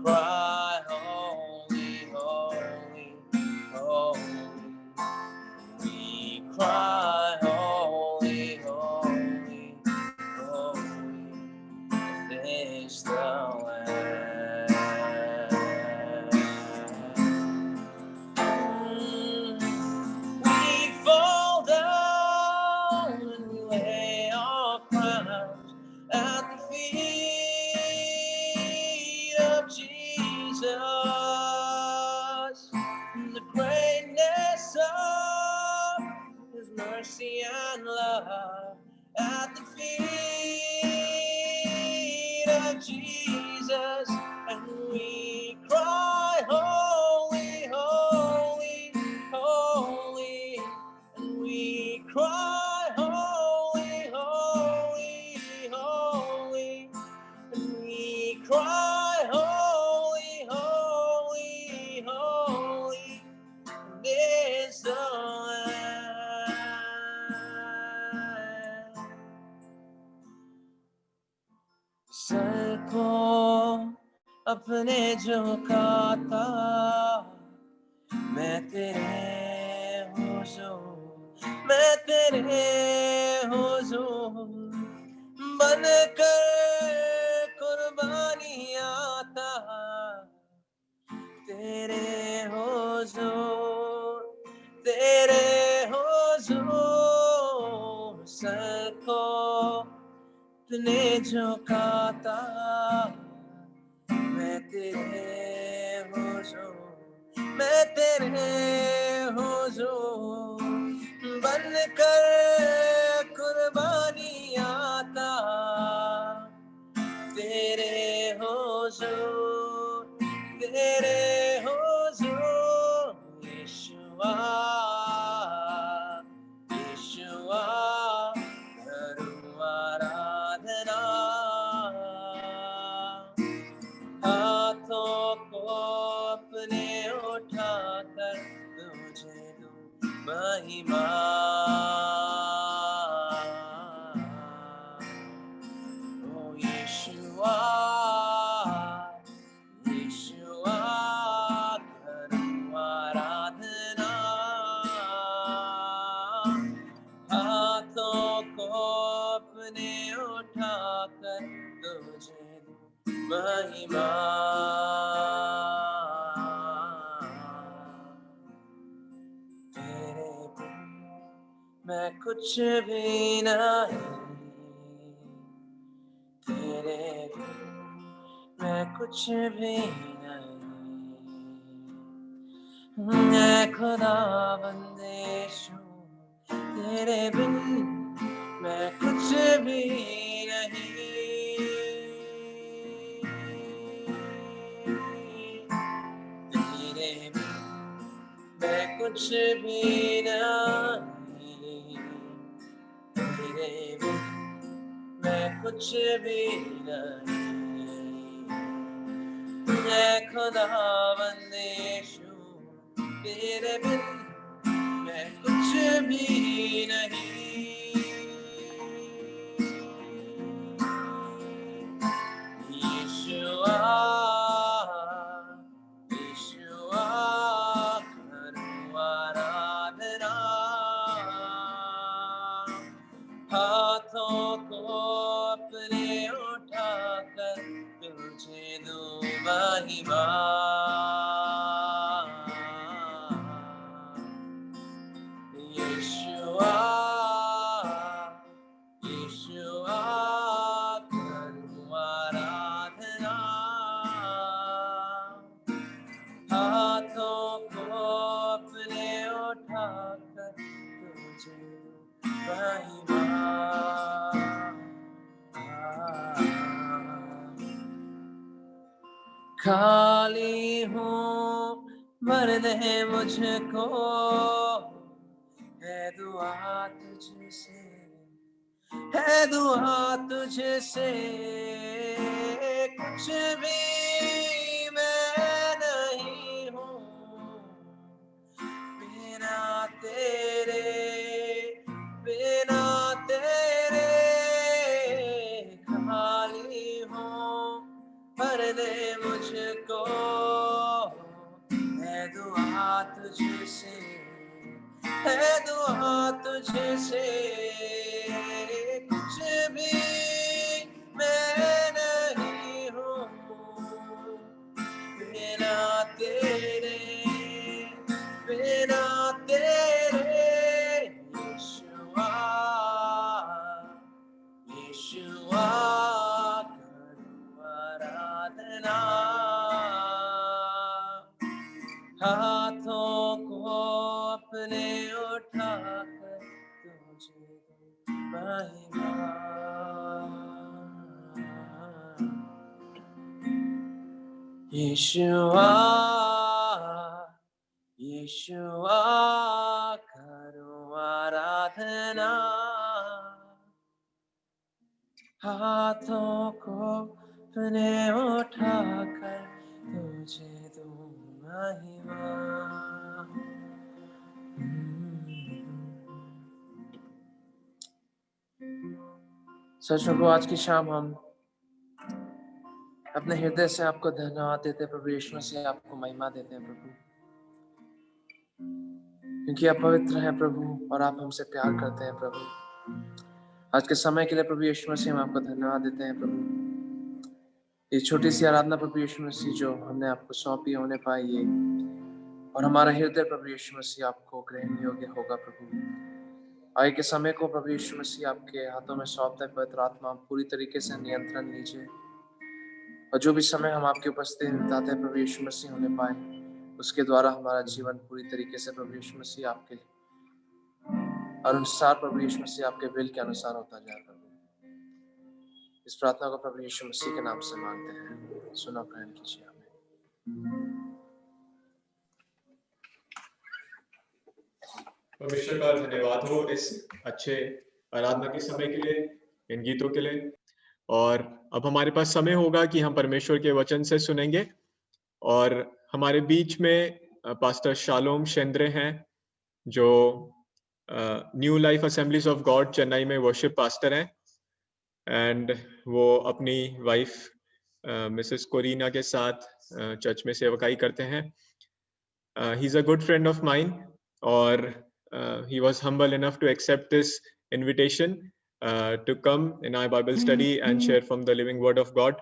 cry, holy, holy, holy. We cry, holy, holy, holy is the Lamb. We fall down and we lay our crowns at the feet of Jesus. In the greatness of His mercy and love, at the feet of Jesus, and we cry, holy, holy, holy, and we cry, holy, holy, holy, and we cry, holy, holy, holy is the Lamb. Sir को अपने झुकाता मैं तेरे हुजूर, मैं तेरे हुजूर बनकर कुर्बानी आता तेरे हुजूर, तेरे हुजूर सर को अपने झुकाता मैं तेरे हुजूर, मैं तेरे हुजूर बनकर कुर्बानी आता तेरे हुजूर, तेरे हुजूर यीशुआ, यीशुआ करूं आराधना हाथों को अपने उठाकर तुझे दूं महिमा ओ यीशुआ, यीशुआ करूं आराधना हाथों को अपने उठाकर तुझे दूं महिमा तेरे बिन मैं कुछ भी नहीं, तेरे बिन मैं कुछ भी नहीं ऐ खुदा बंदेशु तेरे बिन मैं कुछ भी नहीं तेरे बिन मैं कुछ भी नहीं तेरे बिन मैं कुछ भी नहीं ऐ खुदा बंदेशु तेरे बिन मैं कुछ भी नहीं यीशुआ, यीशुआ करूं आराधना हाथों को अपने उठाकर तुझे दूं महिमा यीशुआ, यीशुआ करूं आराधना हाथों को अपने उठाकर तुझे दूं महिमा खाली हूँ भर दे मुझको है दुआ तुझसे है दुआ तुझसे कुछ भी मैं नहीं हूँ बिना तेरे खाली हूँ भर दे मुझको मुझको, है दुआ तुझसे, है दुआ तुझसे, कुछ भी मैं नहीं हूँ बिना तेरे, बिना तेरे। यीशुआ, यीशुआ करूं आराधना, हाथों को अपने उठाकर तुझे दूं महिमा। यीशुआ, यीशुआ करूं आराधना, हाथों को अपने उठाकर तुझे दूं महिमा। सच प्रभु, आज की शाम हम अपने हृदय से आपको धन्यवाद देते हैं प्रभु यीशु मसीह, आपको महिमा देते हैं प्रभु, क्योंकि आप पवित्र हैं प्रभु और आप हमसे प्यार करते हैं प्रभु। आज के समय के लिए प्रभु यीशु मसीह हम आपको धन्यवाद देते हैं प्रभु। ये छोटी सी आराधना प्रभु यीशु मसीह जो हमने आपको सौंपी होने पाई है, और हमारा हृदय प्रभु यीशु मसीह आपको ग्रहण योग्य होगा प्रभु। आगे के समय को प्रभु यीशु मसीह आपके हाथों में सौंपते हैं। पवित्र आत्मा पूरी तरीके से नियंत्रण लीजिए, और जो भी समय हम आपकी उपस्थिति में बिताते हैं प्रभु यीशु मसीह होने पाए, उसके द्वारा हमारा जीवन पूरी तरीके से प्रभु यीशु मसीह आपके अनुसार, प्रभु यीशु मसीह आपके विल के अनुसार होता जाए प्रभु। इस प्रार्थना को प्रभु यीशु मसीह के नाम से मांगते हैं, सुनो ग्रहण कीजिए। परमेश्वर का धन्यवाद हो इस अच्छे आराधना के समय के लिए, इन गीतों के लिए। और अब हमारे पास समय होगा कि हम परमेश्वर के वचन से सुनेंगे, और हमारे बीच में पास्टर शालोम शेंद्रे हैं, जो new life assemblies of God Chennai में वर्शिप पास्टर हैं, एंड वो अपनी वाइफ मिसेस कोरीना के साथ चर्च में सेवकाई करते हैं। He is a good friend of mine, और he was humble enough to accept this invitation to come in our Bible study and share from the living word of God.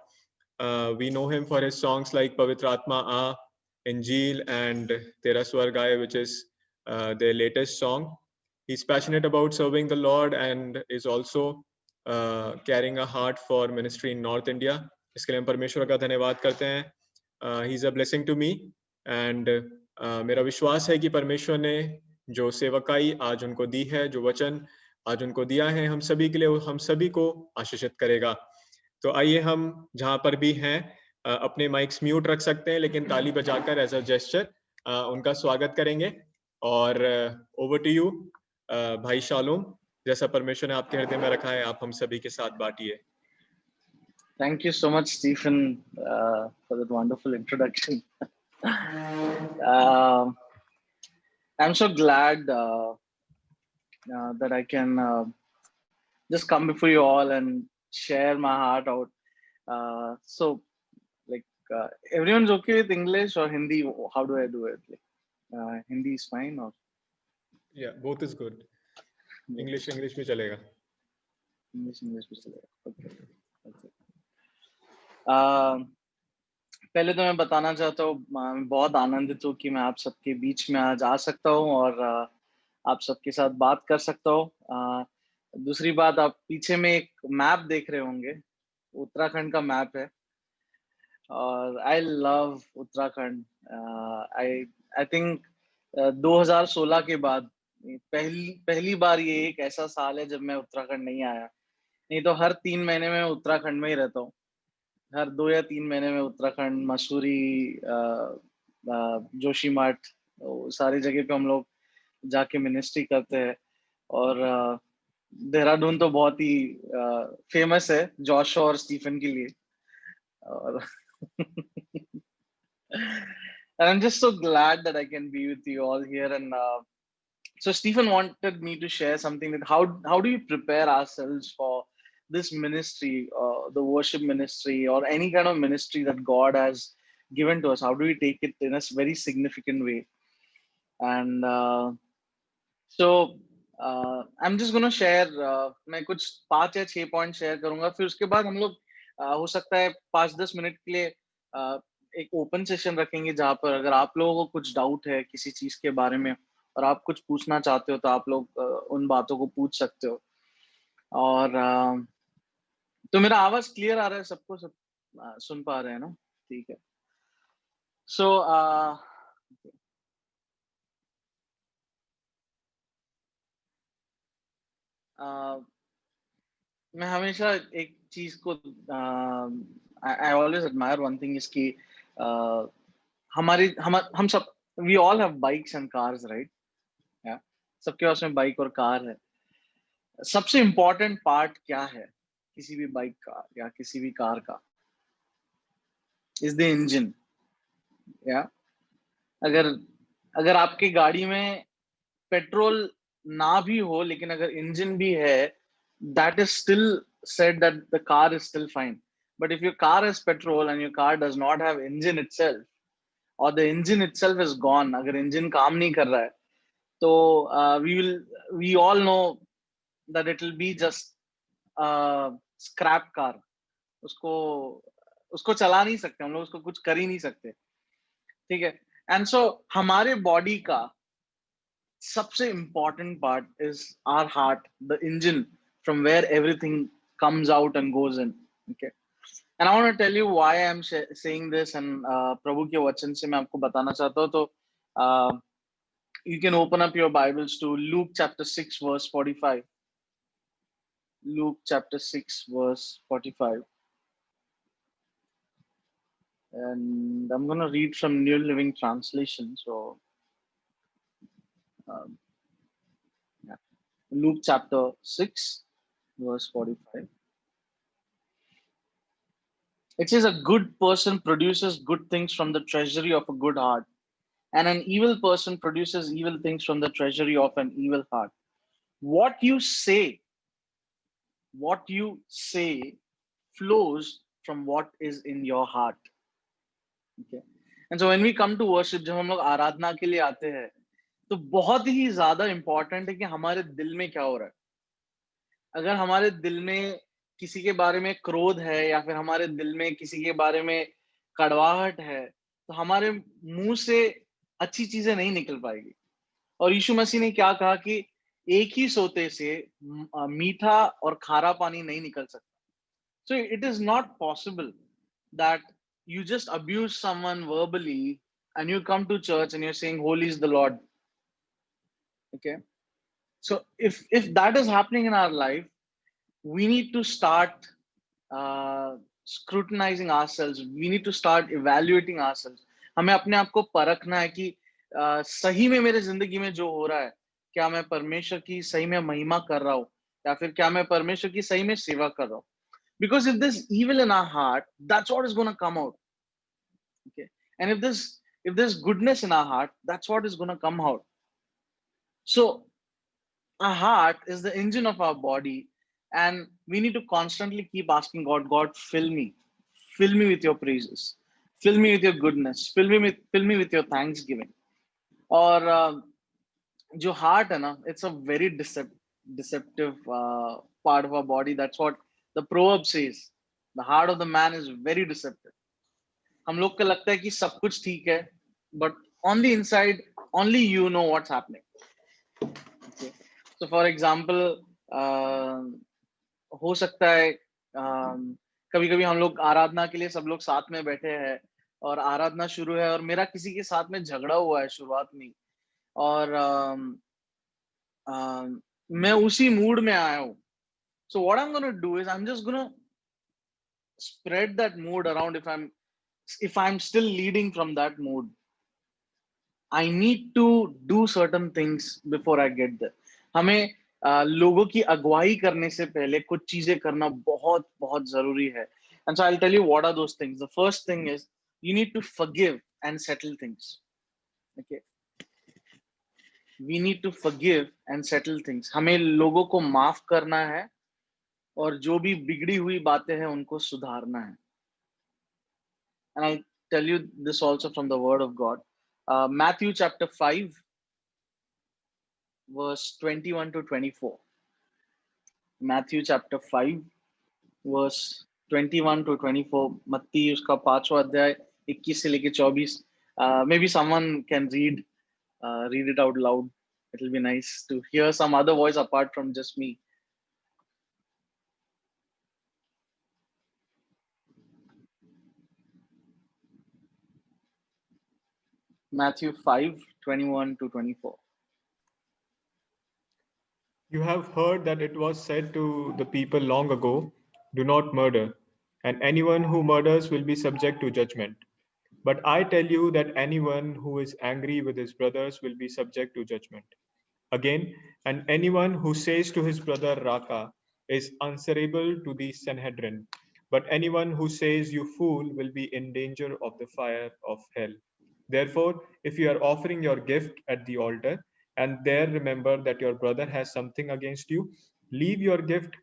We know him for his songs like Pavitra Atma Aa, Injil, and Tera Swarg Aaye, which is their latest song. He's passionate about serving the Lord and is also carrying a heart for ministry in North India. इसके लिए हम परमेश्वर का धन्यवाद करते हैं. He's a blessing to me, and मेरा विश्वास है कि परमेश्वर ने जो सेवकाई आज उनको दी है, जो वचन आज उनको दिया है हम सभी के लिए, हम सभी को आशीषित करेगा। तो आइए हम जहां पर भी हैं अपने माइक्स म्यूट रख सकते हैं, लेकिन ताली बजाकर एज अ जेस्चर उनका स्वागत करेंगे। और ओवर टू यू भाई शालोम, जैसा परमेश्वर ने आपके हृदय में रखा है आप हम सभी के साथ बांटिए। Thank you so much, Stephen, for that wonderful introduction. I'm so glad that I can just come before you all and share my heart out. So, like, everyone's okay with English or Hindi? How do I do it? Like, Hindi is fine, or? Yeah, both is good. English में चलेगा. English में चलेगा. Okay. पहले तो मैं बताना चाहता हूँ, मैं बहुत आनंदित हूँ कि मैं आप सबके बीच में आज आ सकता हूँ और आप सबके साथ बात कर सकता हूँ। दूसरी बात, आप पीछे में एक मैप देख रहे होंगे, उत्तराखंड का मैप है, और I love Uttarakhand. I think 2016 के बाद पहली बार ये एक ऐसा साल है जब मैं उत्तराखंड नहीं आया। नहीं तो हर 3 महीने में उत्तराखंड में ही रहता हूँ। हर 2 या 3 महीने में उत्तराखंड, मसूरी, जोशीमठ, सारी जगह पे हम लोग जाके मिनिस्ट्री करते हैं। और देहरादून तो बहुत ही फेमस है जॉश और स्टीफन के लिए। और and I'm just so glad that I can be with you all here. And so Stephen wanted me to share something that how do you prepare ourselves for this ministry, the worship ministry, or any kind of ministry that God has given to us? How do we take it in a very significant way? And I'm just gonna share, मैं कुछ 5 या 6 point share करूंगा, फिर उसके बाद हम लोग हो सकता है 5-10 मिनट के लिए एक ओपन सेशन रखेंगे, जहाँ पर अगर आप लोगों को कुछ डाउट है किसी चीज के बारे में और आप कुछ पूछना चाहते हो तो आप लोग उन बातों को पूछ सकते हो। और तो मेरा आवाज क्लियर आ रहा है सबको? सब सुन पा रहे हैं ना? ठीक है। सो मैं हमेशा एक चीज को I always admire one thing, इसकी हमारी हम सब, we all have bikes and cars, right? या सबके पास में बाइक और कार है। सबसे इम्पोर्टेंट पार्ट क्या है किसी भी बाइक का या किसी भी कार का? Is the engine. या अगर अगर आपकी गाड़ी में पेट्रोल ना भी हो लेकिन अगर इंजन भी है, that is still said that the car is still fine. But if your car has petrol and your car does not have engine itself, or the engine itself is gone, अगर engine काम नहीं कर रहा है, तो we all know that it will be just a scrap car. उसको उसको चला नहीं सकते हम लोग, उसको कुछ कर ही नहीं सकते, ठीक है? एंड सो हमारे बॉडी का सबसे important part is our heart, the engine from where everything comes out and goes in. Okay, and I want to tell you why I'm saying this, and प्रभु के वचन से मैं आपको बताना चाहता हूँ। तो you can open up your Bibles to Luke chapter 6 verse 45. Luke chapter 6 verse 45, and I'm going to read from New Living Translation. So yeah. Luke chapter 6 verse 45. It says, a good person produces good things from the treasury of a good heart, and an evil person produces evil things from the treasury of an evil heart. What you say flows from what is in your heart. Okay. And so when we come to worship, जब हम लोग आराधना के लिए आते हैं, तो बहुत ही ज्यादा इंपॉर्टेंट है कि हमारे दिल में क्या हो रहा है। अगर हमारे दिल में किसी के बारे में क्रोध है या फिर हमारे दिल में किसी के बारे में कड़वाहट है, तो हमारे मुंह से अच्छी चीजें नहीं निकल पाएगी। और यीशु मसीह ने क्या कहा कि एक ही सोते से मीठा और खारा पानी नहीं निकल सकता। So it is not possible that you just abuse someone verbally and you come to church and you're saying holy is the Lord. Okay, so if that is happening in our life, we need to start scrutinizing ourselves. We need to start evaluating ourselves. हमें अपने आप को परखना है कि सही में मेरे जिंदगी में जो हो रहा है, क्या मैं परमेश्वर की सही में महिमा कर रहा हूँ या फिर क्या मैं परमेश्वर की सही में सेवा कर रहा हूँ? Because if there's evil in our heart, that's what is going to come out. Okay, and if there's goodness in our heart, that's what is going to come out. So our heart is the engine of our body, and we need to constantly keep asking God, fill me with your praises, fill me with your goodness, fill me with your thanksgiving. और जो heart है ना, it's a very deceptive part of our body. That's what the proverb says. The heart of the man is very deceptive. हम लोग को लगता है कि सब कुछ ठीक है, but on the inside, only you know what's happening. Okay. So for example, हो सकता है कभी-कभी हम लोग आराधना के लिए सब लोग साथ में बैठे हैं और आराधना शुरू है और मेरा किसी के साथ में झगड़ा हुआ है शुरुआत में, और मैं उसी मूड में आया हूँ. So what I'm going to do is I'm just going to spread that mood around. If I'm still leading from that mood, I need to do certain things before I get there. हमें लोगों की अगुवाई करने से पहले कुछ चीजें करना बहुत बहुत जरूरी है. And so I'll tell you what are those things. The first thing is you need to forgive and settle things. Okay. We need to forgive and settle things. हमें लोगों को माफ करना है और जो भी बिगड़ी हुई बातें हैं उनको सुधारना है. And tell you this also from the Word of God. Matthew chapter 5, verse 21 to 24. Matthew chapter 5, verse 21 to 24. मत्ती उसका 5वां अध्याय 21 से लेके 24. Maybe someone can read it out loud. It will be nice to hear some other voice apart from just me. Matthew 5, 21 to 24. You have heard that it was said to the people long ago, do not murder, and anyone who murders will be subject to judgment. But I tell you that anyone who is angry with his brothers will be subject to judgment. Again, and anyone who says to his brother Raka is answerable to the Sanhedrin. But anyone who says you fool will be in danger of the fire of hell. Therefore, if you are offering your gift at the altar and there remember that your brother has something against you, leave your gift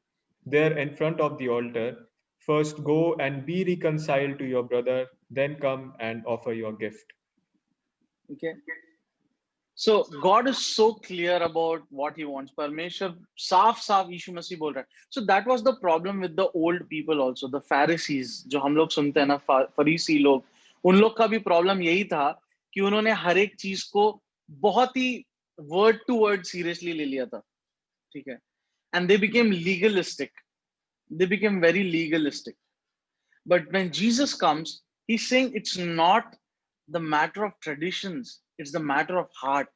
there in front of the altar. First go and be reconciled to your brother, then come and offer your gift. Okay. So God is so clear about what He wants. परमेश्वर साफ साफ यीशु मसीह बोल रहा है. So that was the problem with the old people also, the Pharisees, जो हम लोग सुनते हैं ना, फरीसी लोग, उन लोग का भी प्रॉब्लम यही था कि उन्होंने हर एक चीज को बहुत ही वर्ड टू वर्ड सीरियसली ले लिया था. ठीक है. And they became legalistic. They became very legalistic. But when Jesus comes, He's saying it's not the matter of traditions, it's the matter of heart.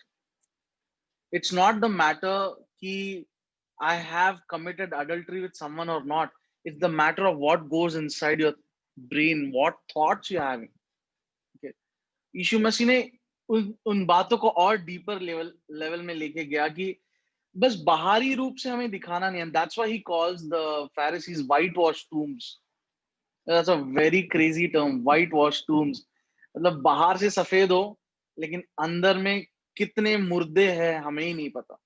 It's not the matter कि I have committed adultery with someone or not. It's the matter of what goes inside your brain, what thoughts you're having. Okay. यीशु मसीह ने उन बातों को और deeper level में लेके गया कि बस बाहरी रूप से हमें दिखाना नहीं. And that's why He calls the Pharisees whitewashed tombs. That's a very crazy term, whitewashed tombs. मतलब बाहर से सफेद हो लेकिन अंदर में कितने मुर्दे हैं हमें ही नहीं पता.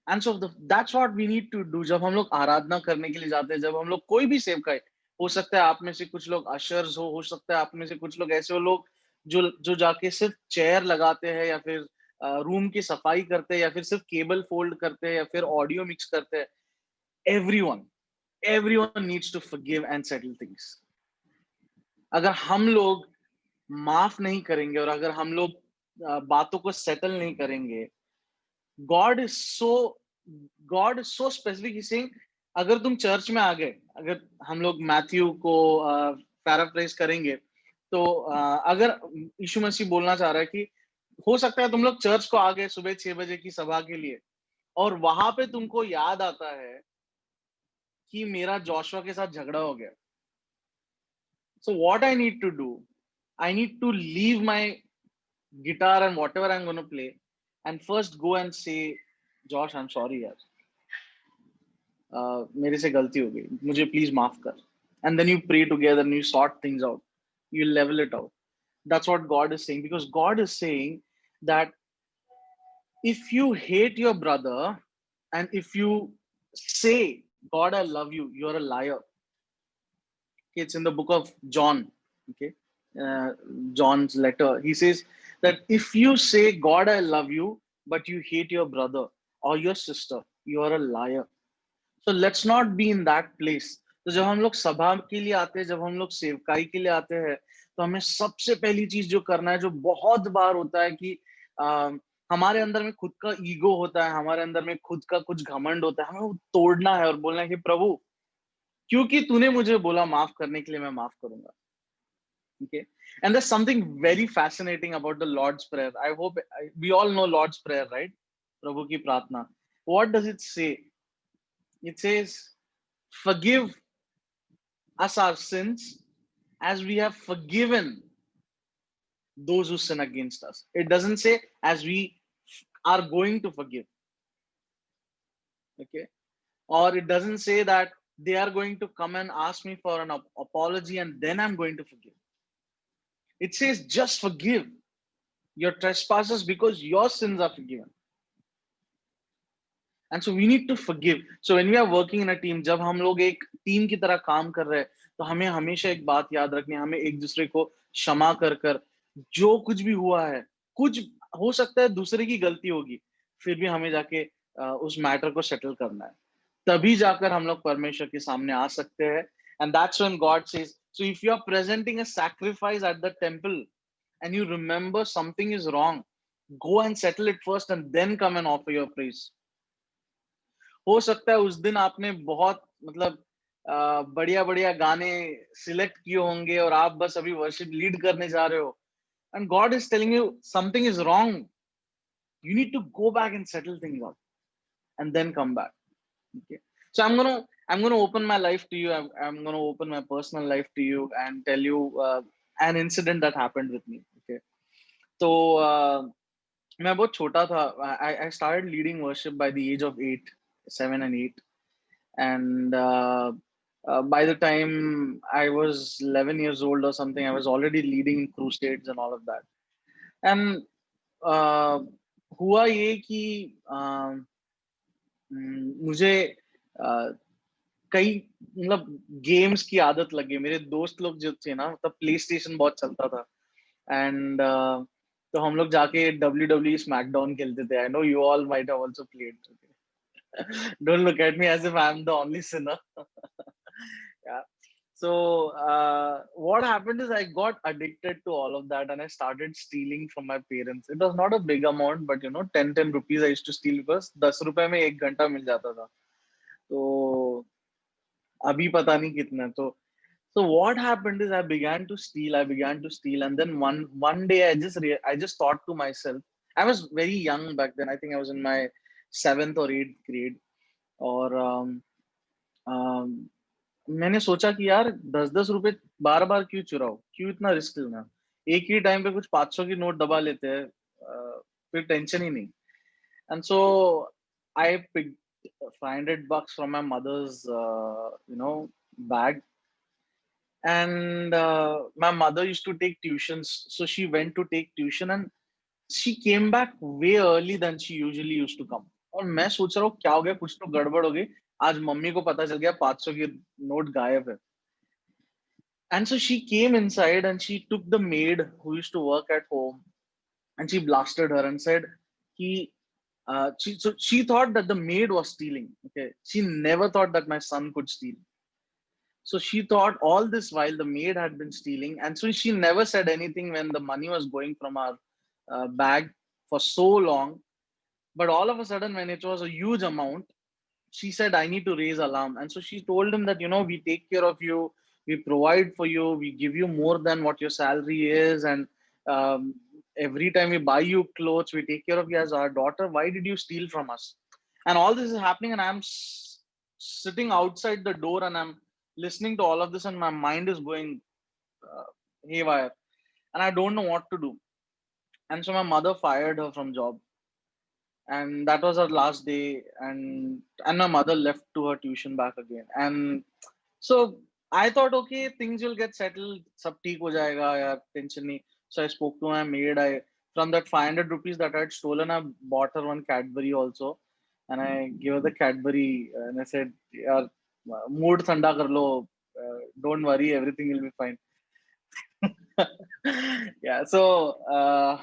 And so that's what we need to do. जब हम लोग आराधना करने के लिए जाते हैं, जब हम लोग कोई भी सेवकाई, हो सकता है आप में से कुछ लोग अशर्स हो सकता है आप में से कुछ लोग ऐसे हो लोग जो जाके सिर्फ चेयर लगाते हैं या फिर रूम की सफाई करते हैं या फिर सिर्फ केबल फोल्ड करते हैं या फिर ऑडियो मिक्स करते हैं. everyone needs to forgive and settle things. अगर हम लोग माफ नहीं करेंगे और अगर हम लोग बातों को सेटल नहीं करेंगे, God is so specific. He's saying अगर तुम चर्च में आ गए, अगर हम लोग मैथ्यू को पैराफ्रेज करेंगे तो अगर यीशु मसीह बोलना चाह रहा है कि हो सकता है तुम लोग चर्च को आ गए सुबह 6 बजे की सभा के लिए और वहां पे तुमको याद आता है कि मेरा जोशुआ के साथ झगड़ा हो गया. So what I need to do, I need to leave my guitar and whatever I'm going to play and first go and say, Josh, I'm sorry यार, मेरे से गलती हो गई, मुझे please माफ कर. And then you pray together and you sort things out. You level it out. That's what God is saying, because God is saying that if you hate your brother and if you say, God, I love you, you're a liar. Okay, it's in the book of John. Okay, John's letter. He says that if you say, God, I love you, but you hate your brother or your sister, you are a liar. So let's not be in that place. तो जब हम लोग सभा के लिए आते हैं, जब हम लोग सेवकाई के लिए आते हैं, तो हमें सबसे पहली चीज जो करना है, जो बहुत बार होता है कि हमारे अंदर में खुद का ईगो होता है, हमारे अंदर में खुद का कुछ घमंड होता है, हमें वो तोड़ना है और बोलना है कि प्रभु, क्योंकि तूने मुझे बोला माफ करने के लिए मैं माफ करूंगा. Okay, and there's something very fascinating about the Lord's Prayer. I hope we all know Lord's Prayer, right? प्रभु की प्रार्थना. What does it say? It says, forgive us our sins as we have forgiven those who sin against us. It doesn't say as we are going to forgive. Okay, or it doesn't say that they are going to come and ask me for an apology and then I'm going to forgive. It says just forgive your trespasses because your sins are forgiven. And so we need to forgive. So when we are working in a team, जब हम लोग एक team की तरह काम कर रहे हैं, तो हमें हमेशा एक बात याद रखनी है, हमें एक दूसरे को क्षमा कर कर, जो कुछ भी हुआ है, कुछ हो सकता है दूसरे की गलती होगी, फिर भी हमें जाके उस मैटर को सेटल करना है, तभी जाकर हम लोग परमेश्वर के सामने आ सकते हैं. And that's when God says, so if you are presenting a sacrifice at the temple and you remember something is wrong, go and settle it first and then come and offer your praise. हो सकता है उस दिन आपने बहुत मतलब बढ़िया बढ़िया गाने सिलेक्ट किए होंगे और आप बस अभी वर्शिप लीड करने जा रहे हो, and God is telling you something is wrong. You need to go back and settle things out and then come back. Okay. So I'm gonna open my life to you. I'm gonna open my personal life to you and tell you an incident that happened with me. Okay. So मैं बहुत छोटा था. I started leading worship by the age of 8, 7 and 8, and by the time I was 11 years old or something, I was already leading crusades and all of that. And हुआ ये कि मुझे कई मतलब गेम्स की आदत लगी. मेरे दोस्त लोग जो थे ना, तब प्ले स्टेशन बहुत चलता था, एंड तो हम लोग जाके WWE स्मैकडाउन खेलते थे. I know you all might have also played. Don't look at me as if I'm the only sinner. Yeah. So what happened is I got addicted to all of that and I started stealing from my parents. It was not a big amount, but 10 rupees I used to steal because 10 रुपए में 1 घंटा मिल जाता था. तो अभी पता नहीं कितना. So what happened is I began to steal, and then one day I just thought to myself. I was very young back then. I think I was in my 7th or 8th grade. और मैंने सोचा कि यार 10-10 रुपए बार बार क्यों चुराओ, क्यों इतना risk लेना, एक ही टाइम पे कुछ 500 की नोट दबा लेते हैं, फिर टेंशन ही नहीं. And so I picked $500 from my mother's bag. And my mother used to take tuitions, so she went to take tuition and she came back way early than she usually used to come. और मैं सोच रहा हूँ क्या हो गया, कुछ तो गड़बड़ हो गई, आज मम्मी को पता चल गया 500 की नोट गायब है. And so she came inside and she took the maid who used to work at home and she blasted her and said she thought that the maid was stealing. Okay, she never thought that my son could steal. So she thought all this while the maid had been stealing, and so she never said anything when the money was going from our bag for so long. But all of a sudden, when it was a huge amount, she said, I need to raise alarm. And so she told him that, we take care of you, we provide for you, we give you more than what your salary is. And every time we buy you clothes, we take care of you as our daughter. Why did you steal from us? And all this is happening, and I'm sitting outside the door and I'm listening to all of this, and my mind is going haywire. And I don't know what to do. And so my mother fired her from job. And that was her last day, and my mother left to her tuition back again. And so I thought, okay, things will get settled, sab theek ho jayega, yaar, tension nahi. So I spoke to my maid. From that 500 rupees that I had stolen, I bought her one Cadbury also, and I gave her the Cadbury, and I said, yaar, mood thanda kar lo, don't worry, everything will be fine. Yeah. So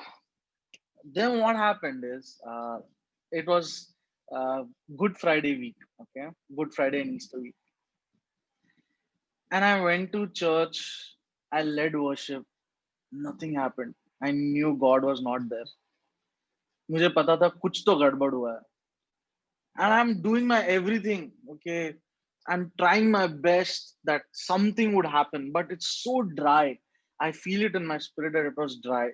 then what happened is it was Good Friday week. Okay, Good Friday and Easter week, and I went to church. I led worship. Nothing happened. I knew God was not there. मुझे पता था कुछ तो गड़बड़ हुआ है. And I'm doing my everything. Okay, I'm trying my best that something would happen, but it's so dry. I feel it in my spirit that it was dry.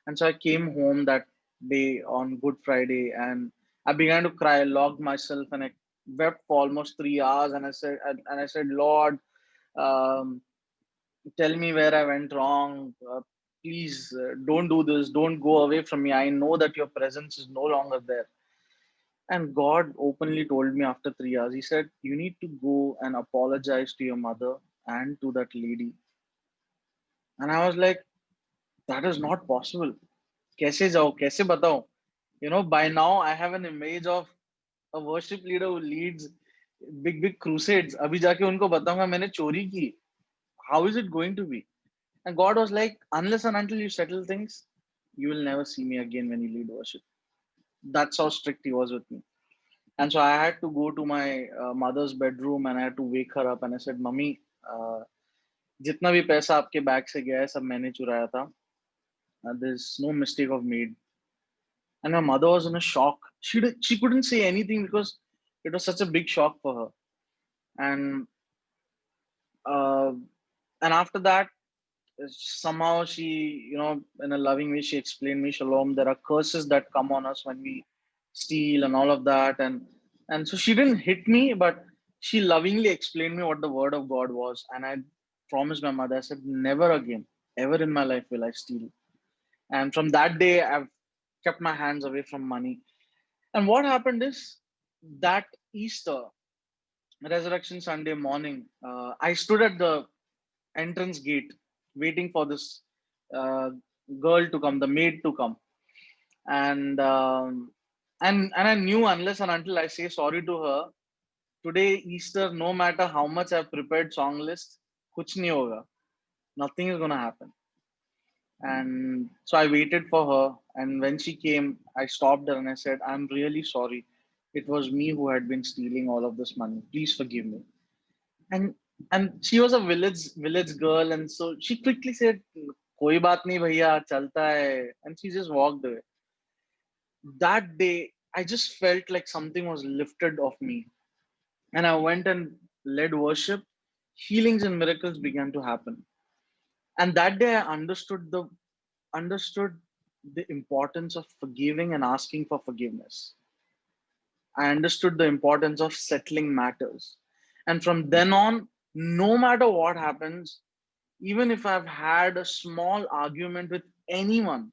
And so I came home that day on Good Friday and I began to cry. I locked myself and I wept for almost 3 hours. And I said, Lord, tell me where I went wrong. Please don't do this. Don't go away from me. I know that your presence is no longer there. And God openly told me after 3 hours, He said, you need to go and apologize to your mother and to that lady. And I was like, that is not possible. कैसे जाओ, कैसे बताओ? By now I have an image of a worship leader who leads big crusades, अभी जाके उनको बताऊंगा मैंने चोरी की. How is it going to be? And God was like, unless and until you settle things, you will never see me again when you lead worship. That's how strict he was with me. And so I had to go to my mother's bedroom and I had to wake her up and I said, "Mummy, uh, जितना भी पैसा आपके bag से गया है सब मैंने चुराया था. There's no mistake of made." And my mother was in a shock. She couldn't say anything because it was such a big shock for her. And uh, and after that, somehow she, in a loving way, she explained me, Shalom, there are curses that come on us when we steal and all of that. And so she didn't hit me, but she lovingly explained me what the word of God was. And I promised my mother, I said, never again, ever in my life will I steal. And from that day, I've kept my hands away from money. And what happened is that Easter, Resurrection Sunday morning, I stood at the entrance gate waiting for this uh, girl to come, the maid to come. And I knew unless and until I say sorry to her, today Easter, no matter how much I've prepared song list, kuch nahi hoga. Nothing is gonna happen. And so I waited for her, and when she came, I stopped her and I said, "I'm really sorry. It was me who had been stealing all of this money. Please forgive me." And she was a village girl, and so she quickly said, "Koi baat nahi bhaiya, chalta hai," and she just walked away. That day, I just felt like something was lifted off me, and I went and led worship. Healings and miracles began to happen, and that day I understood the importance of forgiving and asking for forgiveness. I understood the importance of settling matters. And from then on, no matter what happens, even if I've had a small argument with anyone,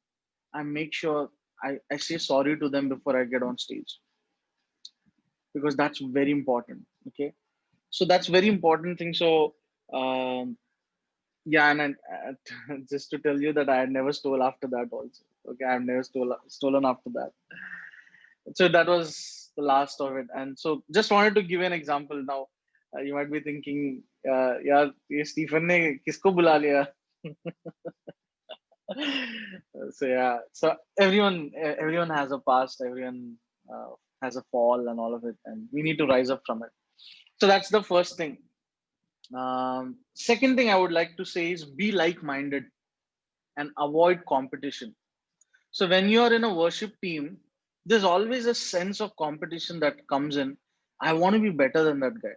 I make sure I say sorry to them before I get on stage because that's very important. Okay. So that's very important thing. So, yeah, and just to tell you that I had never stole after that also. Okay. I've never stolen after that. So that was the last of it. And so just wanted to give an example now. You might be thinking, यार ये Stephen ने किसको बुला लिया? So yeah, so everyone has a past, everyone has a fall and all of it, and we need to rise up from it. So that's the first thing. Second thing I would like to say is be like-minded and avoid competition. So when you are in a worship team, there's always a sense of competition that comes in. I want to be better than that guy.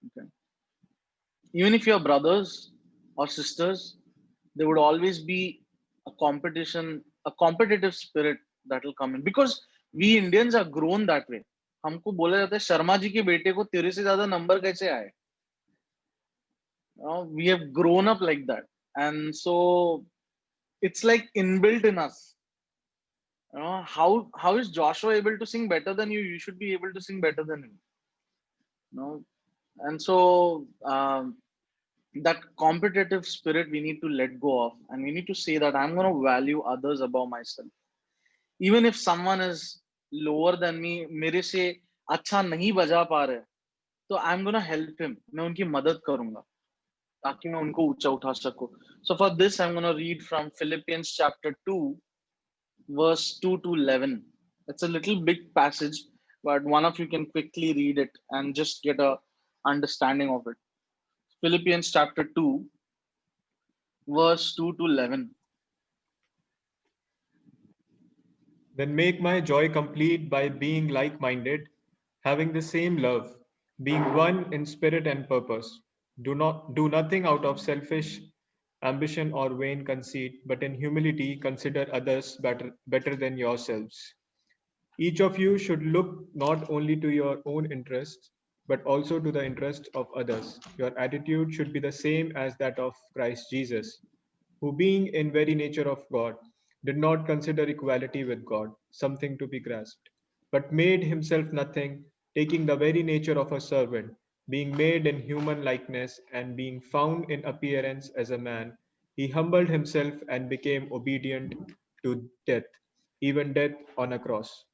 Okay. Even if you're brothers or sisters, there would always be a competition, a competitive spirit that will come in because we Indians are grown that way. हमको बोला जाता है शर्मा जी के बेटे को तेरे से ज्यादा नंबर कैसे आए? We have grown up like that, and so it's like inbuilt in us. How is Joshua able to sing better than you? You should be able to sing better than him. And so that competitive spirit we need to let go of, and we need to say that I'm going to value others above myself. Even if someone is lower than me, मेरे से अच्छा नहीं बजा पा रहे, तो I'm going to help him. मैं उनकी मदद करूंगा ताकि मैं उनको ऊंचा उठा सकूं. So for this, I'm going to read from Philippians chapter 2, verse 2 to 11. It's a little big passage, but one of you can quickly read it and just get a understanding of it. Philippians chapter 2, verse 2 to 11. Then make my joy complete by being like-minded, having the same love, being one in spirit and purpose. Do nothing out of selfish ambition or vain conceit, but in humility consider others better than yourselves. Each of you should look not only to your own interests, but also to the interests of others. Your attitude should be the same as that of Christ Jesus, who being in very nature of God, did not consider equality with God something to be grasped, but made himself nothing, taking the very nature of a servant, being made in human likeness, and being found in appearance as a man, he humbled himself and became obedient to death, even death on a cross.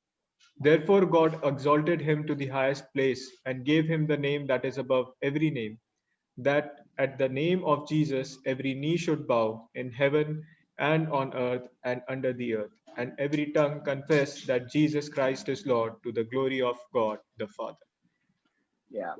Therefore God exalted him to the highest place and gave him the name that is above every name, that at the name of Jesus every knee should bow in heaven and on earth and under the earth, and every tongue confess that Jesus Christ is Lord, to the glory of God the Father. Yeah.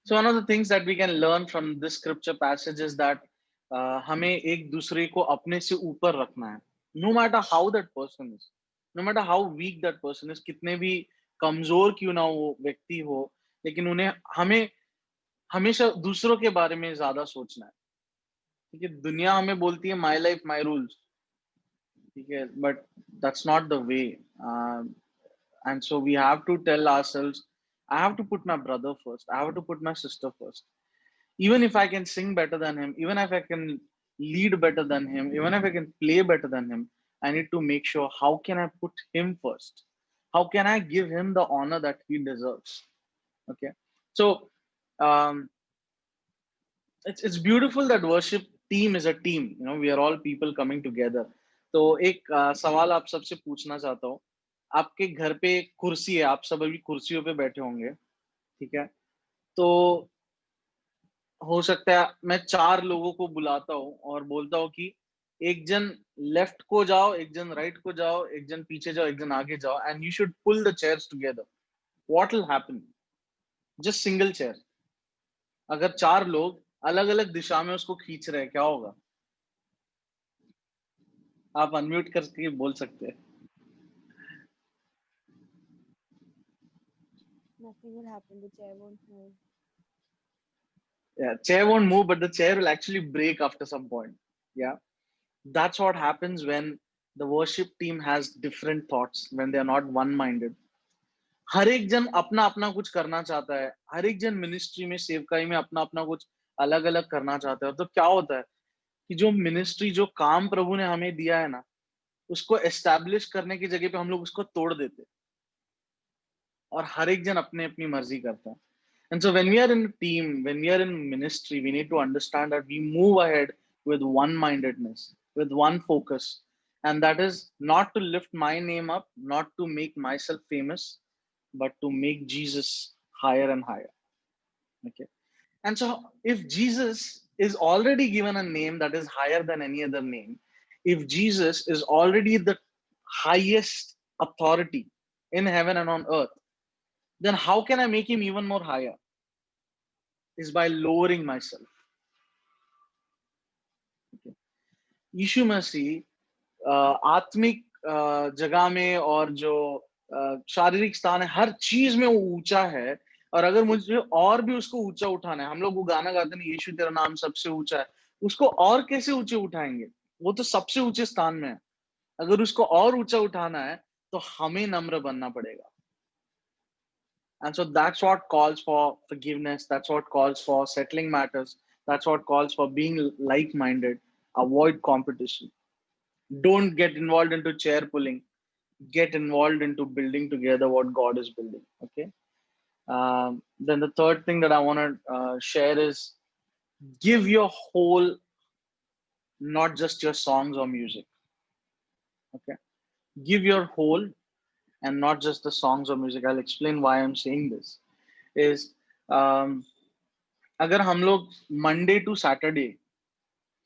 So one of the things that we can learn from this scripture passage is that हमें एक दूसरे को अपने से ऊपर रखना है. No matter how that person is, no matter how weak that person is, कितने भी कमजोर क्यों ना वो व्यक्ति हो, लेकिन उन्हें हमें हमेशा दूसरों के बारे में ज्यादा सोचना है. ठीक है, दुनिया हमें बोलती है माई लाइफ माई रूल्स, ठीक है, but that's not the way. And so we have to tell ourselves, I have to put my brother first, I have to put my sister first. Even if I can sing better than him, even if I can lead better than him, even if I can play better than him, I need to make sure how can I put him first? How can I give him the honor that he deserves? Okay. So um, it's beautiful that worship team is a team. You know, we are all people coming together. तो एक सवाल आप सबसे पूछना चाहता हूँ. आपके घर पे एक कुर्सी है, आप सब अभी कुर्सियों पे बैठे होंगे, ठीक है? तो हो सकता है मैं 4 लोगों को बुलाता हूँ और बोलता हूँ कि एक जन लेफ्ट को जाओ, एक जन राइट को जाओ, एक जन पीछे जाओ, एक जन आगे जाओ, and you should pull the chairs together. What will happen? Just single chair. अगर 4 लोग अलग अलग दिशा में उसको खींच रहे हैं, क्या होगा? आप अनम्यूट करके बोल सकते हैं. Nothing will happen. The chair won't move. Yeah, chair won't move, but the chair will actually break after some point. Yeah, that's what happens when the worship team has different thoughts, when they are not one-minded. हर एक जन अपना अपना कुछ करना चाहता है, हर एक जन मिनिस्ट्री में, सेवकाई में अपना अपना कुछ अलग अलग करना चाहता है. तो क्या होता है कि जो मिनिस्ट्री, जो काम प्रभु ने हमें दिया है ना, उसको एस्टैब्लिश करने की जगह पे हम लोग उसको तोड़ देते हैं और हर एक जन अपने अपनी मर्जी करता है. And so when we are in a team, when we are in ministry, we need to understand that we move ahead with one-mindedness, with one focus. And that is not to lift my name up, not to make myself famous, but to make Jesus higher and higher. Okay. And so if Jesus is already given a name that is higher than any other name, if Jesus is already the highest authority in heaven and on earth, then how can I make him even more higher? Is by lowering myself. Okay. यीशु मसीह आत्मिक जगह में और जो शारीरिक स्थान है, हर चीज में वो ऊंचा है. और अगर मुझे और भी उसको ऊंचा उठाना है, हम लोग वो गाना गाते हैं, यीशु तेरा नाम सबसे ऊंचा है, उसको और कैसे ऊंचे उठाएंगे? वो तो सबसे ऊंचे स्थान में है. अगर उसको और ऊंचा उठाना है तो हमें नम्र बनना पड़ेगा. And so that's what calls for forgiveness. That's what calls for settling matters. That's what calls for being like-minded. Avoid competition. Don't get involved into chair pulling. Get involved into building together what God is building. Okay. Then the third thing that I want to share is give your whole, not just your songs or music. Okay. Give your whole and not just the songs or music. I'll explain why I'm saying this. Is अगर हम लोग Monday to Saturday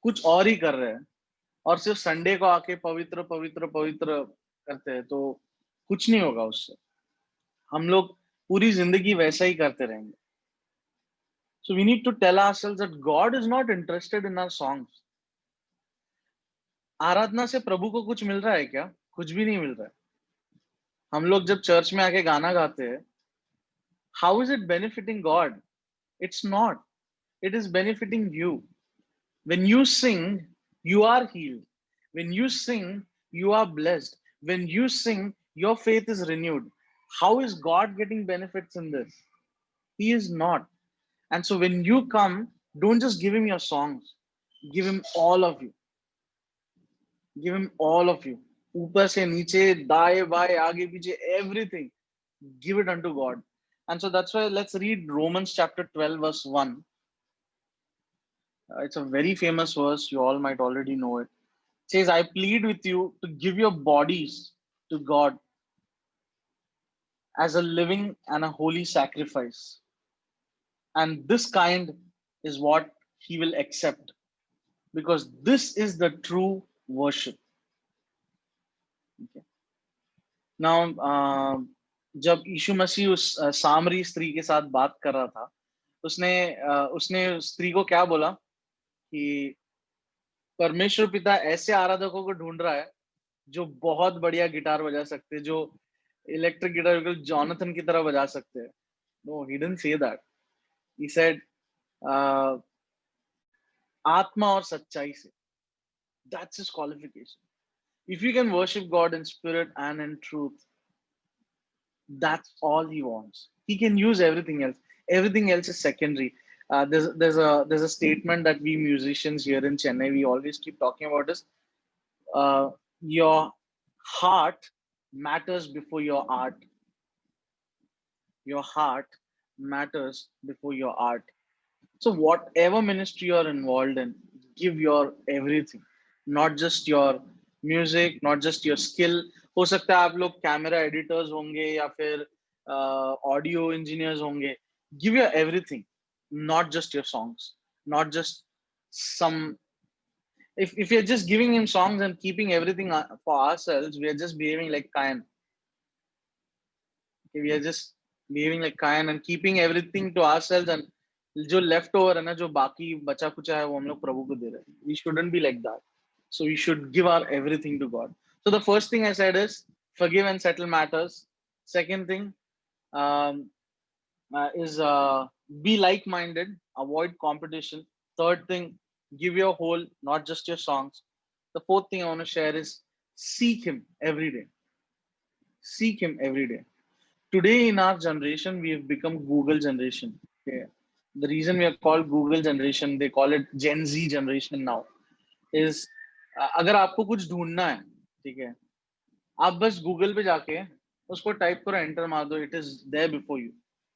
कुछ और ही कर रहे हैं और सिर्फ संडे को आके पवित्र पवित्र पवित्र करते हैं, तो कुछ नहीं होगा उससे. हम लोग पूरी जिंदगी वैसा ही करते रहेंगे. So we need to tell ourselves that God is not interested in our songs. आराधना से प्रभु को कुछ मिल रहा है क्या? कुछ भी नहीं मिल रहा है. हम लोग जब चर्च में आके गाना गाते हैं, how is it benefiting God? It's not. It is benefiting you. When you sing, you are healed. When you sing, you are blessed. When you sing, your faith is renewed. How is God getting benefits in this? He is not. And so when you come, don't just give him your songs. Give him all of you. Give him all of you. ऊपर से नीचे, दाएं बाएं, आगे पीछे, everything. Give it unto God. And so that's why let's read Romans chapter 12 verse 1. It's a very famous verse. You all might already know it. It says, I plead with you to give your bodies to God as a living and a holy sacrifice. And this kind is what he will accept, because this is the true worship. Okay. Now, जब यीशु मसीह उस सामरी स्त्री के साथ बात कर रहा था, उसने स्त्री को क्या बोला कि परमेश्वर पिता ऐसे आराधकों को ढूंढ रहा है जो बहुत बढ़िया गिटार बजा सकते हैं, जो इलेक्ट्रिक गिटार जॉनथन की तरह बजा सकते हैं. No, he didn't say that. He said, आत्मा और सच्चाई से. That's his qualification. If you can worship God in spirit and in truth, that's all he wants. He can use everything else. Everything else is secondary. There's a statement that we musicians here in Chennai, we always keep talking about is, your heart matters before your art. Your heart matters before your art. So whatever ministry you're involved in, give your everything, not just your music, not just your skill. हो सकता है आप लोग camera editors होंगे या फिर audio engineers होंगे. Give your everything, not just your songs, not just some. If you're just giving him songs and keeping everything for ourselves, we are just behaving like Kain. Okay, we are just behaving like Kain and keeping everything to ourselves, and जो left over है ना, जो बाकी बचा कुचा है वो हम लोग प्रभु को दे रहे हैं. We shouldn't be like that. So we should give our everything to God. So the first thing I said is forgive and settle matters. Second thing is be like-minded, avoid competition. Third thing, give your whole, not just your songs. The fourth thing I want to share is seek him every day. Seek him every day. Today in our generation, we have become Google generation. Okay. The reason we are called Google generation, they call it Gen Z generation now, is अगर आपको कुछ ढूंढना है, ठीक है, आप बस Google पे जाके उसको टाइप करो, एंटर मार दो, it is there before you.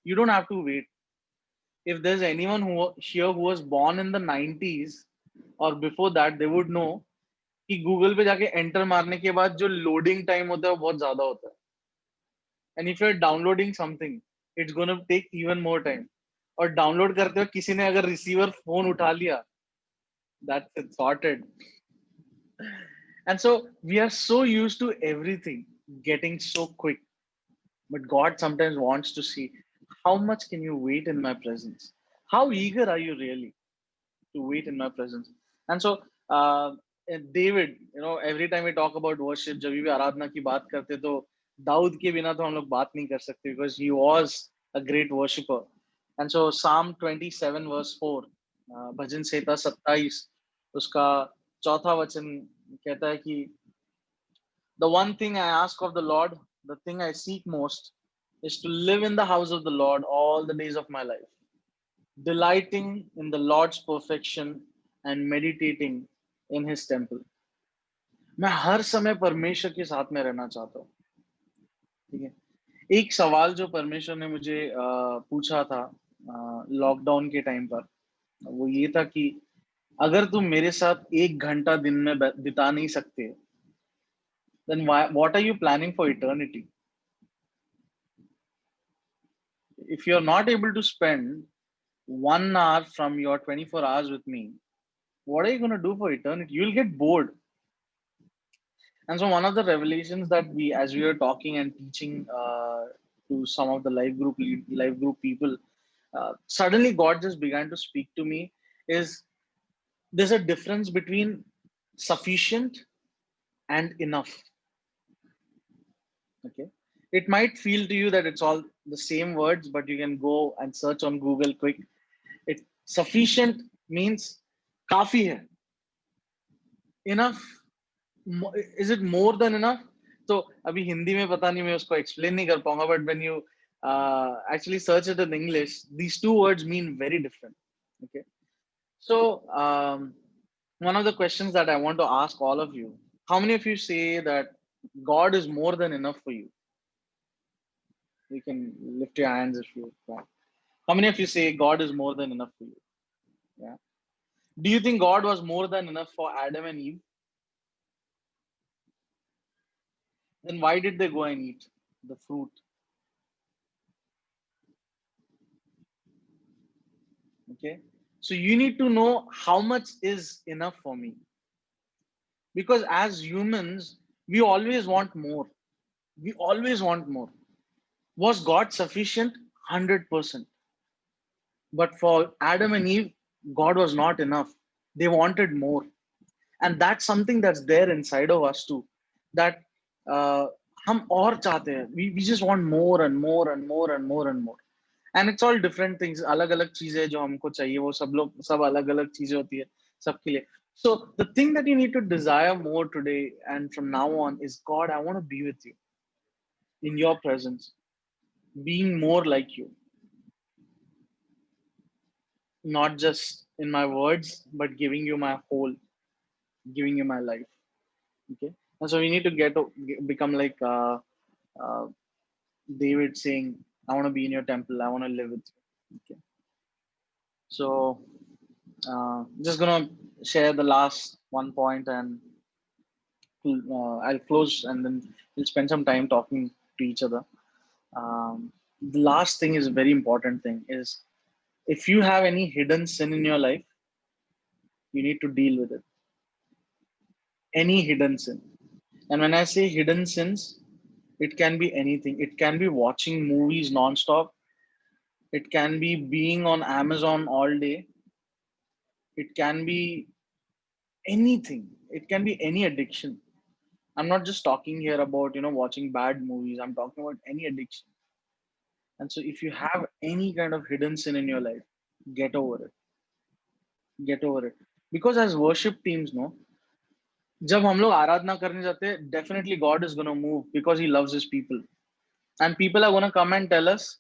You don't have to wait. If there's anyone who was born in the 90s or before that, they would know कि गूगल पे जाके एंटर मारने के बाद जो लोडिंग टाइम होता है वो बहुत ज्यादा होता है. And if you're downloading something, it's going to take even more time. और डाउनलोड करते हो किसी ने अगर रिसीवर फोन उठा लिया, that's it, sorted. And so we are so used to everything getting so quick, but God sometimes wants to see how much can you wait in my presence. How eager are you really to wait in my presence? And so David, every time we talk about worship, जब भी आराधना की बात करते तो दाऊद के बिना तो हम लोग बात नहीं कर सकते, because he was a great worshipper. And so Psalm 27 verse 4, भजन संहिता 27 उसका चौथा वचन कहता है कि the one thing I ask of the Lord, the thing I seek most, is to live in the house of the Lord all the days of my life, delighting in the Lord's perfection and meditating in his temple. मैं हर समय परमेश्वर के साथ में रहना चाहता हूँ. ठीक है. एक सवाल जो परमेश्वर ने मुझे पूछा था लॉकडाउन के टाइम पर, वो ये था कि अगर तुम मेरे साथ 1 घंटा दिन में बिता नहीं सकते, then what are you planning for eternity? If you're not able to spend 1 hour from your 24 hours with me, what are you going to do for eternity? You'll get bored. And so one of the revelations that as we were talking and teaching to some of the life group people, suddenly God just began to speak to me, is there's a difference between sufficient and enough. Okay. It might feel to you that it's all the same words, but you can go and search on Google quick. Sufficient means काफी है. Enough, is it more than enough? तो अभी हिंदी में पता नहीं, मैं उसको explain नहीं कर पाऊंगा, but when you actually search it in English, these two words mean very different. Okay. So one of the questions that I want to ask all of you, how many of you say that God is more than enough for you? You can lift your hands if you want. How many of you say God is more than enough for you? Yeah. Do you think God was more than enough for Adam and Eve? Then why did they go and eat the fruit? Okay, so you need to know how much is enough for me, because as humans we always want more. We always want more. Was God sufficient? 100%. But for Adam and Eve, God was not enough. They wanted more. And that's something that's there inside of us too, that uh, हम और चाहते हैं. We just want more and more and more and more and more. And it's all different things. अलग अलग चीजें जो हमको चाहिए वो सब अलग अलग चीजें होती है सबके लिए. So the thing that you need to desire more today and from now on is, God, I want to be with you in your presence, being more like you, not just in my words, but giving you my whole, giving you my life. Okay, and so we need to become like uh, David saying, I want to be in your temple, I want to live with you. Okay, so just gonna share the last one point, and I'll close, and then we'll spend some time talking to each other. The last thing is a very important thing is, if you have any hidden sin in your life, you need to deal with it. Any hidden sin. And when I say hidden sins, it can be anything. It can be watching movies nonstop. It can be being on Amazon all day. It can be anything. It can be any addiction. I'm not just talking here about, watching bad movies. I'm talking about any addiction. And so if you have any kind of hidden sin in your life, get over it. Get over it. Because as worship teams, no, जब हम लोग आराधना करने जाते हैं, definitely God is going to move because he loves his people. And people are going to come and tell us,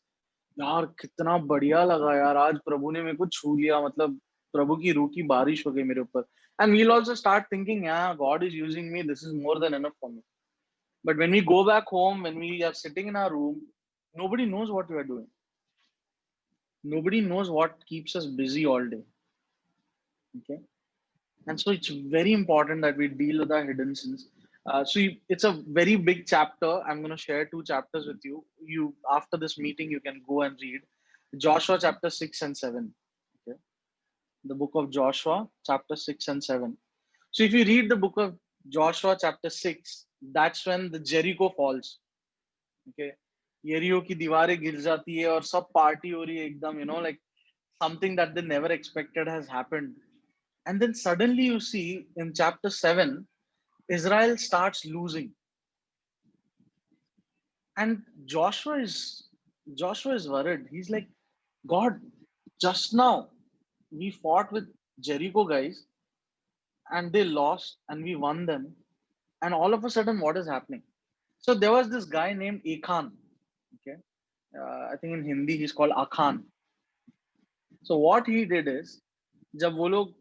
यार कितना बढ़िया लगा यार, आज प्रभु ने मेरे को छू लिया, मतलब प्रभु की रूह की बारिश हो गई मेरे ऊपर. And we'll also start thinking, yeah, God is using me, this is more than enough for me. But when we go back home, when we are sitting in our room, nobody knows what we are doing. Nobody knows what keeps us busy all day. Okay. And so it's very important that we deal with our hidden sins. It's a very big chapter. I'm going to share 2 chapters with you. You, after this meeting, you can go and read Joshua chapter 6 and 7. Okay. The book of Joshua chapter 6 and 7. So if you read the book of Joshua chapter 6, that's when the Jericho falls. Okay. यरीहो की दीवारें गिर जाती है और सब party हो रही है एकदम, like something that they never expected has happened. And then suddenly you see in chapter 7, Israel starts losing. And Joshua is worried. He's like, God, just now we fought with Jericho guys and they lost and we won them. And all of a sudden, what is happening? So there was this guy named Achan. Okay. I think in Hindi he's called Achan. So what he did is, जब वो लोग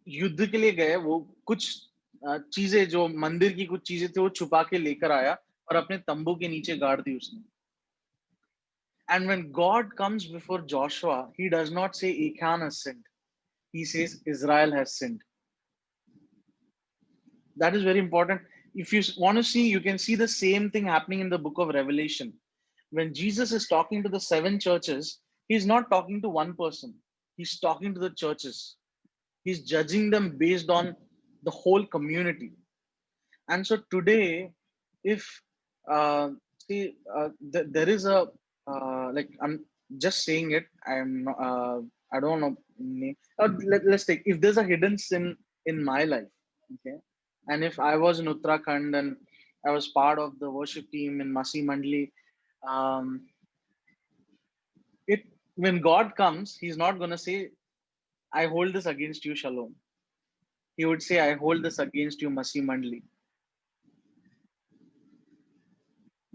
युद्ध के लिए गए, वो कुछ चीजें, जो मंदिर की कुछ चीजें थी, वो छुपा के लेकर आया और अपने तंबू के नीचे गाड़ दी उसने. And when God comes before Joshua, he does not say Achan has sinned. He says Israel has sinned. That is very important. If you want to see, you can see the same thing happening in the book of Revelation. When Jesus is talking to the 7 churches, he's not talking to one person. He's talking to the churches. He's judging them based on the whole community. And so today, if there is a like, I'm just saying it. I don't know. Let's take, if there's a hidden sin in my life, okay, and if I was in Uttarakhand and I was part of the worship team in Masi Mandli, um, it when God comes, He's not gonna say, "I hold this against you, Shalom." He would say, "I hold this against you, Masi Mandli."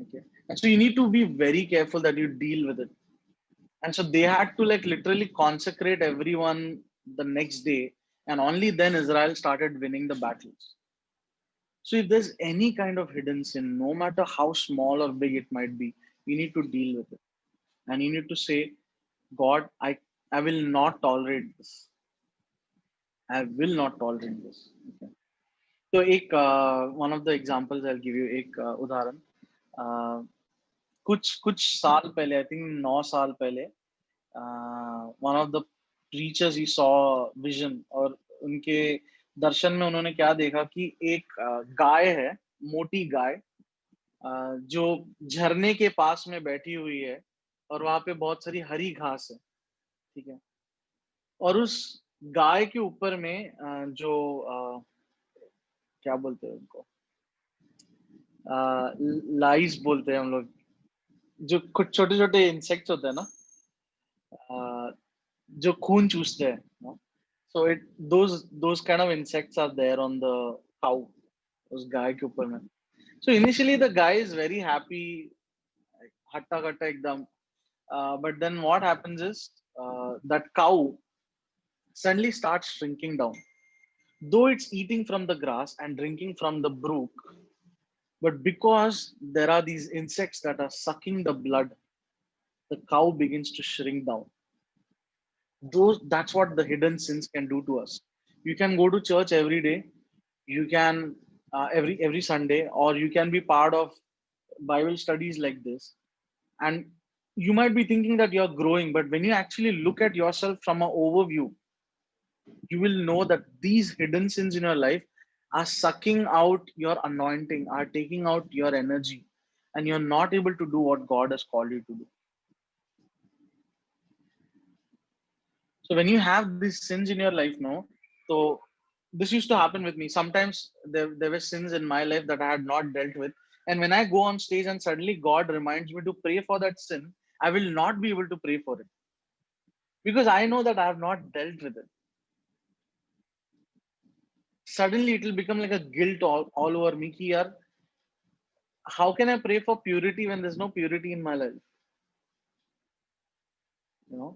Okay, and so you need to be very careful that you deal with it. And so they had to like literally consecrate everyone the next day, and only then Israel started winning the battles. So if there's any kind of hidden sin, no matter how small or big it might be, you need to deal with it. And you need to say, God, I will not tolerate this. I will not tolerate this. Okay. So one of the examples I'll give you, एक उदाहरण, कुछ साल पहले, I think 9 साल पहले, one of the preachers he saw vision, और उनके दर्शन में उन्होंने क्या देखा कि एक गाय है, मोटी गाय, जो झरने के पास में बैठी हुई है, और वहां पे बहुत सारी हरी घास है, ठीक है। और उस गाय के ऊपर में जो क्या बोलते हैं उनको, लाइस बोलते हैं हम लोग, जो कुछ छोटे छोटे इंसेक्ट्स होते हैं ना, जो खून चूसते हैं, so it those kind of insects are there on the cow, उस गाय के ऊपर में। So initially the gai is very happy, हट्टा कट्टा एकदम, but then what happens is that cow suddenly starts shrinking down, though it's eating from the grass and drinking from the brook, but because there are these insects that are sucking the blood, the cow begins to shrink down. That's what the hidden sins can do to us. You can go to church every day, you can every Sunday, or you can be part of Bible studies like this, and you might be thinking that you're growing, but when you actually look at yourself from an overview, you will know that these hidden sins in your life are sucking out your anointing, are taking out your energy, and you're not able to do what God has called you to do. So when you have these sins in your life now, so this used to happen with me. Sometimes there were sins in my life that I had not dealt with. And when I go on stage and suddenly God reminds me to pray for that sin, I will not be able to pray for it, because I know that I have not dealt with it. Suddenly it will become like a guilt all over me. Ki, yaar, how can I pray for purity when there's no purity in my life? You know,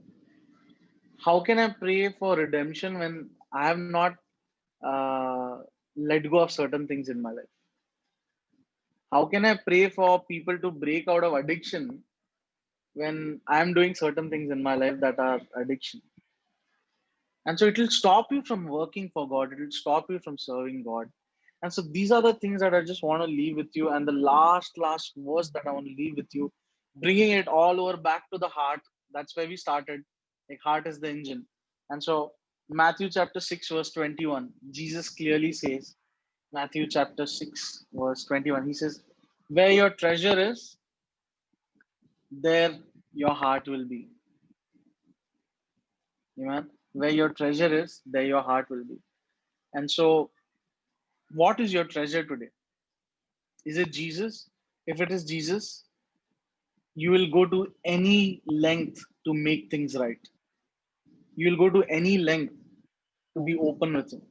how can I pray for redemption when I have not let go of certain things in my life? How can I pray for people to break out of addiction when I'm doing certain things in my life that are addiction? And so it will stop you from working for God, it will stop you from serving God. And so these are the things that I just want to leave with you. And the last verse that I want to leave with you, bringing it all over back to the heart. That's where we started. Like, heart is the engine. And so Matthew chapter 6, verse 21, Jesus clearly says, Matthew chapter 6, verse 21, he says, where your treasure is, there your heart will be. Amen. Where your treasure is, there your heart will be. And so, what is your treasure today? Is it Jesus? If it is Jesus, you will go to any length to make things right. You will go to any length to be open with Him.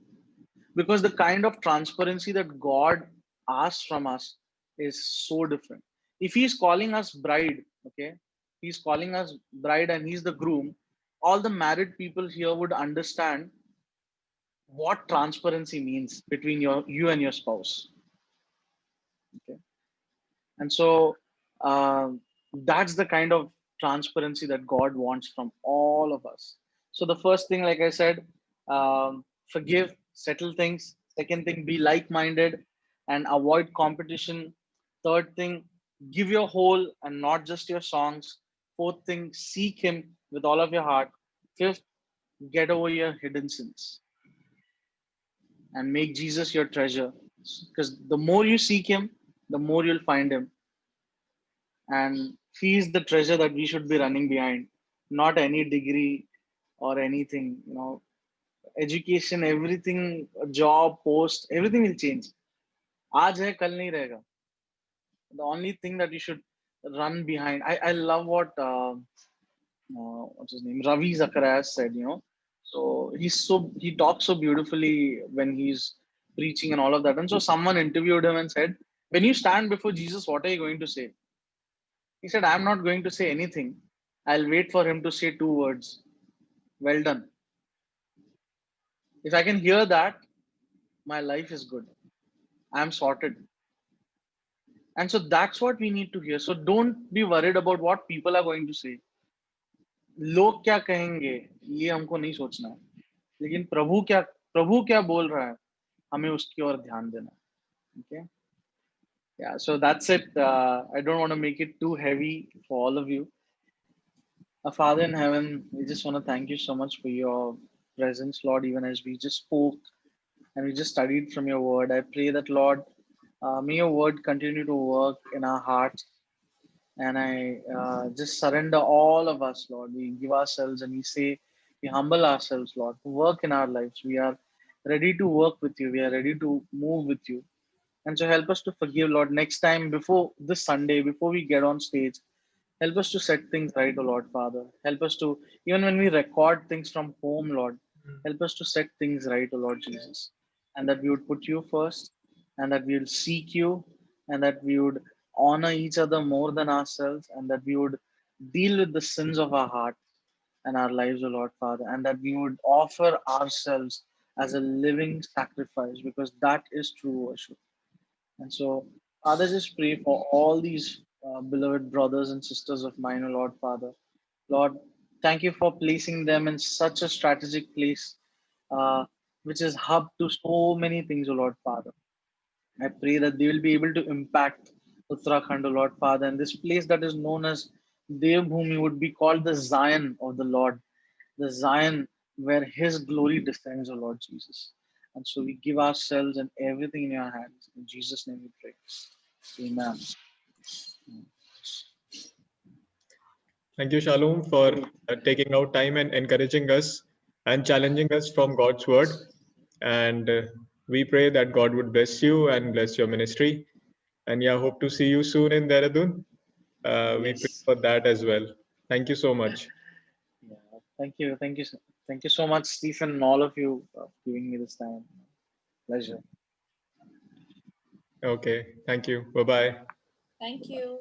Because the kind of transparency that God asks from us is so different. If He's calling us bride, okay, He's calling us bride and He's the groom, all the married people here would understand what transparency means between you and your spouse. Okay. And so that's the kind of transparency that God wants from all of us. So the first thing, like I said, forgive, settle things. Second thing, be like-minded and avoid competition. Third thing, give your whole and not just your songs. Fourth thing, seek Him with all of your heart. Fifth, get over your hidden sins and make Jesus your treasure. Because the more you seek Him, the more you'll find Him. And He is the treasure that we should be running behind, not any degree or anything. You know, education, everything, job, post, everything will change. आज है कल नहीं रहेगा. The only thing that you should run behind. I love what what's his name, Ravi Zacharias said. You know, so he talks so beautifully when he's preaching and all of that. And so someone interviewed him and said, when you stand before Jesus, what are you going to say? He said, I'm not going to say anything. I'll wait for him to say two words. Well done. If I can hear that, my life is good. I'm sorted. And so that's what we need to hear. So don't be worried about what people are going to say. लोग क्या कहेंगे ये हमको नहीं सोचना है, लेकिन प्रभु क्या बोल रहा है हमें उसकी ओर ध्यान देना. Okay? Yeah, so that's it. I don't want to make it too heavy for all of you. Our Father in heaven, we just want to thank you so much for your presence, Lord, even as we just spoke and we just studied from your word. I pray that, Lord, may your word continue to work in our hearts. And I just surrender all of us, Lord. We give ourselves and we say, we humble ourselves, Lord, to work in our lives. We are ready to work with you. We are ready to move with you. And so help us to forgive, Lord. Next time, before this Sunday, before we get on stage, help us to set things right, O Lord, Father. Help us to, even when we record things from home, Lord, help us to set things right, O Lord Jesus. And that we would put you first, and that we would seek you, and that we would honor each other more than ourselves, and that we would deal with the sins of our heart and our lives, O Lord, Father, and that we would offer ourselves as a living sacrifice, because that is true worship. And so, Father, just pray for all these beloved brothers and sisters of mine, O Lord, Father. Lord, thank you for placing them in such a strategic place, uh, which is hub to so many things, O Lord, Father. I pray that they will be able to impact Uttarakhand, O Lord, Father, and this place that is known as Devbhumi would be called the Zion of the Lord, the Zion where His glory descends, O Lord Jesus. And so we give ourselves and everything in your hands. In Jesus' name we pray. Amen. Thank you, Shalom, for taking out time and encouraging us and challenging us from God's word. And we pray that God would bless you and bless your ministry. And yeah, hope to see you soon in Dehradun. We pray Yes. for that as well. Thank you so much. Yeah. Thank you. Thank you. Thank you so much, Stephen, and all of you for giving me this time. Pleasure. Okay. Thank you. Bye bye. Thank you.